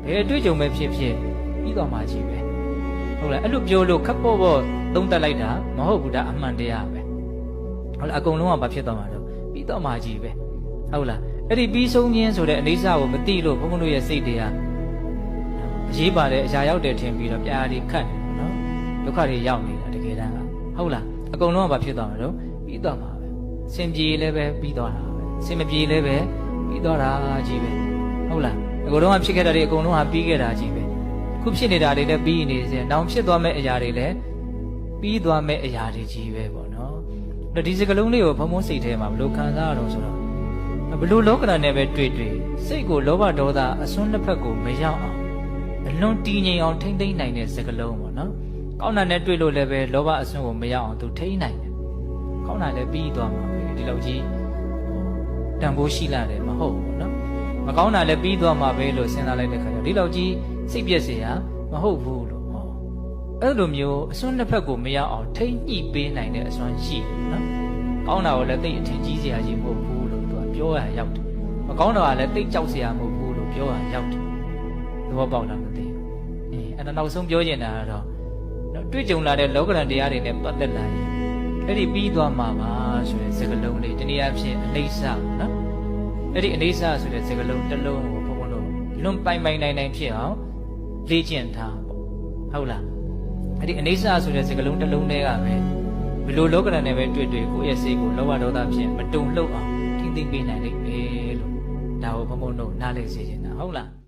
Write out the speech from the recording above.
ဘယ်တွေ့ကြုံပဲဖြစ်ဖြစ်ပြီးတော့မှကြီးပဲဟုတ်လားအဲ့လိုပြောလို့ခပ်ပေါ့ပေါ့သုံးသပ်လိုက်တာမဟုတ်ဘူးဒါအမှန်တရားပဲဟုတ်လားအကုန်လုံးကဘာဖြစ်သွားမှာတော့ပြီးတော့မှကြီးပဲဟုတ်လားအဲ့ဒီပြီးဆုံးခြင်းဆိုတဲ့အနိစ္စကိုမသိလို့ဘုန်းဘုန်းတို့ရဲ့စိတ်တွေကအရေးပါတဲ့အရာရောက်တယ်ထင်ပြီးတော့ပြားတွေခတ်နေနော်ဒုက္ခတွေရောက်နေတာတကယ်တမ်းကဟုတ်လားအကုန်လုံးကဘာဖြစ်သွားမှာတော့ပြီးတော့မှာပဲစင်ပြေလည်းပဲပြီးသွားတာပဲစင်မပြေလည်းပဲပြီးသွားတာကြီးပဲဟုတ်လားအကုန်လုံးကဖြစ်ခဲ့တာတွေအကုန်လုံးကပြီးခဲ့တာကြီးပဲခုဖြစ်နေတာတွေလည်းပြီးနေစေနောင်ဖြစ်သွားမဲ့အရာတွေလည်းပြီးသွားမဲ့အရာတွေကြီးပဲပေါ့နော်ဒီစကလုံးလေးကိုဘုံဘုံစိတ်ထဲမှာဘယ်လိုခံစားရတော့ဆိုတော့ဘယ်လိုလောကဓာတ်နဲ့ပဲတွေ့စိတ်ကိုလောဘဒေါသအစွန်းနှစ်ဖက်ကိုမရောက်အောင်အလွန်တည်ငြိမ်အောင်ထိမ့်သိမ့်နိုင်တဲ့စကလုံးပေါ့နော်ကောင်းတာနဲ့တွေ့လို့လည်းပဲလောဘအစွန်းကိုမရောက်အောင်သူထိမ့်နိုင်တယ်ကောင်းတာလည်းပြီးသွားမှာပဲဒီလောက်ကြီးတန်ဖိုးရှိလာတယ်မဟုတ်ဘူးနော်မကောင်းတာလည်းပြီးသွားမှာပဲလို့စဉ်းစားလိုက်တဲ့ခါကျဒီလောက်ကြီးစိတ်ပြည့်စရာမဟုတ်ဘူးလို့ဟောအဲ့လိုမျိုးအစွန်းနှစ်ဖက်ကိုမရောက်အောင်ထိမ့်ညှိပေးနိုင်တဲ့အစွမ်းရှိတယ်နော်ကောင်းတာကိုလည်းသိအထင်ကြီးစရာကြီးမဟုတ်ဘူးလို့သူကပြောရရောက်တယ်မကောင်းတာကလည်းသိကြောက်စရာမဟုတ်ဘူးလို့ပြောရရောက်တယ်သဘောပေါက်လားမသိဘူးအဲ့ဒါနောက်ဆုံးပြောချင်တာကတော့တွေ့ကြုံလာတဲ့လောကဓာတ်တရားတွေနဲ့ပတ်သက်လာရင်အဲ့ဒီပြီးသွားမှာပါဆိုတဲ့စကားလုံးလေးတနည်းအားဖြင့်အနိစ္စနော်အဲ့ဒီအနိစ္စဆိုတဲ့စကားလုံးတစ်လုံးကိုဘုံဘုံတို့လွန်ပိုင်နိုင်ဖြစ်အောင်လေ့ကျင့်ထားပေါ့ဟုတ်လားအဲ့ဒီအနိစ္စဆိုတဲ့စကားလုံးတစ်လုံးတည်းကပဲဘယ်လိုလောကဓာတ်နဲ့ပဲတွေ့ကိုယ့်ရဲ့စိတ်ကိုလောဘဒေါသဖြင့်မတုံ့လှုပ်အောင်ထိမ့်သိမ့်ပေးနိုင်လိမ့်မယ်လို့ဒါကိုဘုံဘုံတို့နားလည်စေချင်တာဟုတ်လား